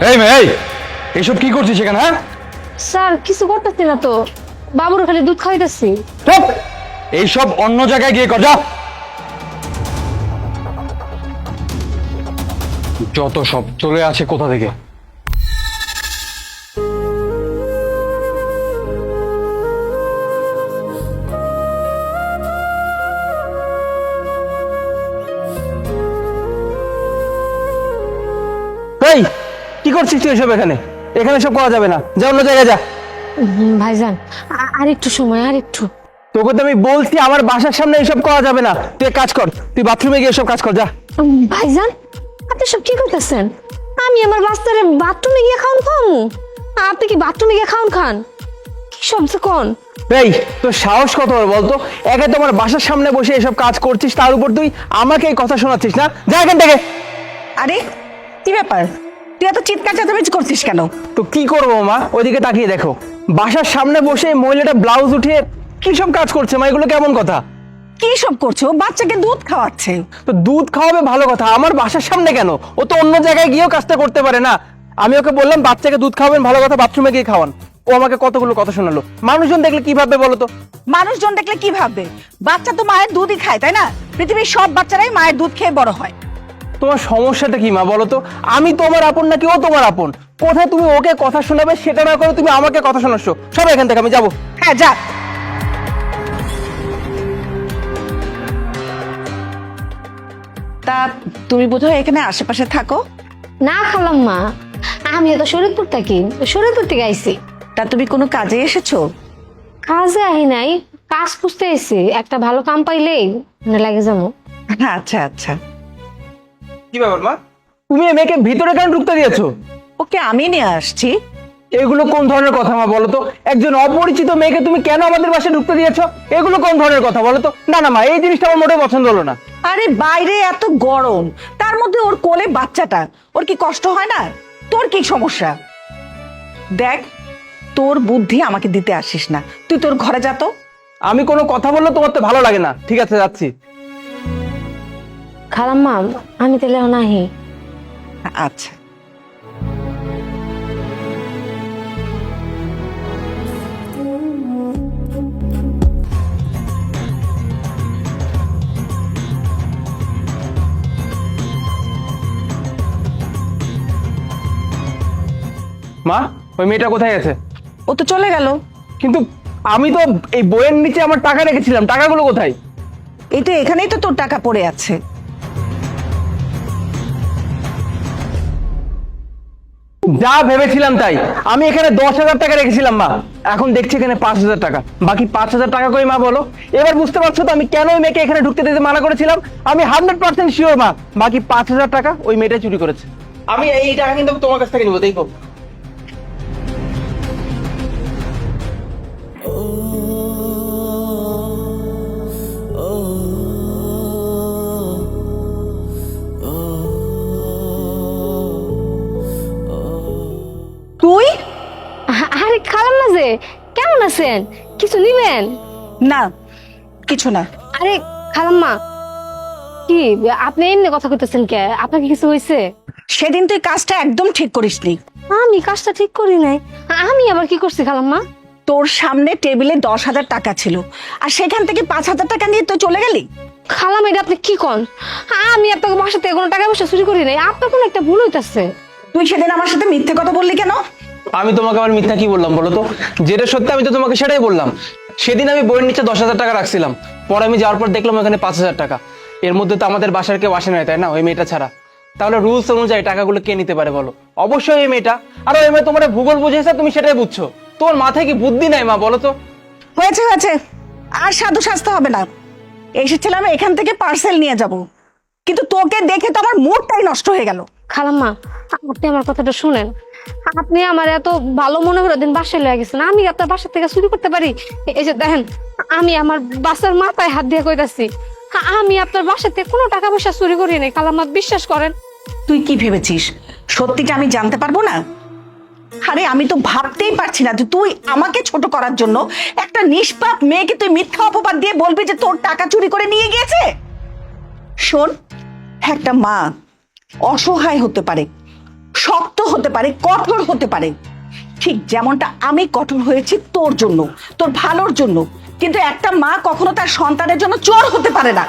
এই মেয়ে, এই এইসব কি করছিস এখানে? হ্যাঁ স্যার কিছু করতেছি না তো, বাবুর খালি দুধ খাইতেছি। চুপ! এইসব অন্য জায়গায় গিয়ে কর, যা। যত সব চলে আছে কোথা থেকে। এই কি করছিস তুই এসব? এখানে এখানে সব করা যাবে না, যা অন্য জায়গায় যা। ভাইজান আর একটু সময়, আর একটু। তোকে তো আমি বলছি আমার বাসার সামনে এসব করা যাবে না। তুই এক কাজ কর, তুই বাথরুমে গিয়ে সব কাজ কর, যা। ভাইজান আপনি সব কি করতেছেন? আমি আমার বাচ্চারে বাথরুমে গিয়ে খাওন খাওয়াবো? আপনি কি বাথরুমে গিয়ে খাওন খান? কি সব যে কোন? এই তোর সাহস কত বড় বলতো? একে তোমার বাসার সামনে বসে এসব কাজ করছিস, তার উপর তুই আমাকে এই কথা শোনাচ্ছিস না? যা এখান থেকে। আরে কি ব্যাপার, তুই এত চিৎকার চেঁচামেচি করছিস কেন? তো কি করবো মা, ওইদিকে তাকিয়ে দেখো, বাসার সামনে বসে এই মহিলাটা ব্লাউজ উঠিয়ে কি সব কাজ করছে মা, এগুলো কেমন কথা? কি সব করছো? বাচ্চাকে দুধ খাওয়াচ্ছে। তো দুধ খাওয়াবে ভালো কথা, আমার বাসার সামনে কেন? ও তো অন্য জায়গায় গিয়েও কাজটা করতে পারে না? আমি ওকে বললাম বাচ্চাকে দুধ খাওয়াবেন ভালো কথা, বাথরুমে গিয়ে খাওয়ান। ও আমাকে কতগুলো কথা শোনালো। মানুষজন দেখলে কি ভাববে বলো তো? মানুষজন দেখলে কি ভাববে? বাচ্চা তো মায়ের দুধই খায়, তাই না? পৃথিবীর সব বাচ্চারাই মায়ের দুধ খেয়ে বড় হয়। তোমার সমস্যাটা কি মা বলো তো? আমি তোমার আপন নাকি ও তোমার আপন? কোথায় তুমি ওকে কথা শোনাবে সেটা না করে তুমি আমাকে কথা শোনাচ্ছ। সব এখান থেকে, আমি যাবো। হ্যাঁ যা। তা তুমি বোধহয় এখানে আশেপাশে থাকো? না খালাম্মা, আমি তো শরীরপুর থাকি, শরীরপুর থেকে আইছি। তা তুমি কোনো কাজে এসেছো? কাজে আহি নাই, কাজ খুঁজতে আইছি। একটা ভালো কাম পাইলেই মানে লাগে যাবো। আচ্ছা আচ্ছা। কি ব্যাপার মা, তুমি এই মেয়েকে ভিতরে কেন ঢুকতে দিয়েছো? ওকে আমি নিয়ে আসছি। এগুলো কোন ধরনের কথা মা বলো তো? একজন অপরিচিত মেয়েকে তুমি কেন আমাদের বাসায় ঢুকতে দিয়েছো? এগুলো কোন ধরনের কথা বলো তো? না না মা, এই জিনিসটা আমার মোটেও পছন্দ হলো না। আরে বাইরে এত গরম, তার মধ্যে ওর কোলে বাচ্চাটা, ওর কি কষ্ট হয় না? তোর কি সমস্যা? দেখ, তোর বুদ্ধি আমাকে দিতে আসিস না, তুই তোর ঘরে যা তো। আমি কোনো কথা বললে তোমার তো ভালো লাগে না। ঠিক আছে, যাচ্ছি। খালাম্মা আমি তাহলে নাহি। আচ্ছা। মা, ওই মেয়েটা কোথায় আছে? ও তো চলে গেল। কিন্তু আমি তো এই বইয়ের নিচে আমার টাকা রেখেছিলাম, টাকাগুলো কোথায়? এই তো এখানেই তো তোর টাকা পড়ে আছে। যা ভেবেছিলাম তাই। আমি এখানে 10,000 টাকা রেখেছিলাম মা, এখন দেখছি এখানে 5,000 টাকা। বাকি 5,000 টাকা কই মা বলো? এবার বুঝতে পারছো তো আমি কেন ওই মেয়েকে এখানে ঢুকতে দিতে মানা করেছিলাম? আমি 100% শিওর মা, বাকি 5,000 টাকা ওই মেয়েটা চুরি করেছে। আমি এই টাকা কিন্তু তোমার কাছ থেকে নিবো, দেখো। তুই? আরে খালাম্মা যে, কেমন আছেন? কিছু নিবেন? না, কিছু না। আরে খালাম্মা, কি আপনি এমনি কথা কইতেছেন কে? আপনার কি কিছু হয়েছে? সেদিন তুই কাজটা একদম ঠিক করিসনি। আমি কাজটা ঠিক করি নাই। আমি আবার কি করছি খালাম্মা? তোর সামনে টেবিলে 10,000 টাকা ছিল, আর সেখান থেকে 5,000 টাকা নিয়ে তুই চলে গেলি। খালাম এটা আপনি কি কন? আমি আপনাকে বাসা থেকে কোনো টাকা পয়সা চুরি করি নাই। আপনার কোনো একটা ভুল হইতাছে। তুই সেদিন আমার সাথে মিথ্যে কথা বললি কেন? আমি তোমাকে আবার মিথ্যা কি বললাম বলো তো? যেটা সত্যি আমি তো তোমাকে সেটাই বললাম। সেদিন আমি বইয়ের নিচে 10,000 টাকা রাখছিলাম, পরে আমি যাওয়ার পর দেখলাম ওখানে 5,000 টাকা। এর মধ্যে তো আমাদের বাসার কেউ আসে নাই, তাই না, ওই মেয়েটা ছাড়া? তাহলে রুলস অনুযায়ী টাকাগুলো কে নিতে পারে বলো? অবশ্যই এই মেয়েটা। আর ওই মেয়ে তোমার ভূগোল বুঝেছে, তুমি সেটাই বুঝছো। তোমার মাথায় কি বুদ্ধি নাই মা বলো তো? হয়েছে হয়েছে, আর সাধু সাজতে হবে না। এসেছিলাম এখান থেকে পার্সেল নিয়ে যাব, কিন্তু তোকে দেখে তো আমার মুডটাই নষ্ট হয়ে গেল। খালাম্মা আপনি আমার কথাটা শুনেন। আপনি আমার এত ভালো মনে করে দিন বাসায় লয়ে গেছেন, আমি আপনার বাসা থেকে চুরি করতে পারি? এই যে দেখেন, আমি আমার বাসার মাথায় হাত দিয়ে কইতাছি, আমি আপনার বাসা থেকে কোনো টাকা পয়সা চুরি করি নাই। খালাম্মা বিশ্বাস করেন। তুই কি ভেবেছিস সত্যিটা আমি জানতে পারবো না? আরে আমি তো ভাবতেই পারছি না যে তুই আমাকে ছোট করার জন্য একটা নিষ্পাপ মেয়েকে তুই মিথ্যা অপবাদ দিয়ে বলবি যে তোর টাকা চুরি করে নিয়ে গিয়েছে। শোন, একটা মা অসহায় হতে পারে, শক্ত হতে পারে, কঠোর হতে পারে, ঠিক যেমনটা আমি কঠোর হয়েছি তোর জন্য, তোর ভালোর জন্য। কিন্তু একটা মা কখনো তার সন্তানের জন্য চোর হতে পারে না।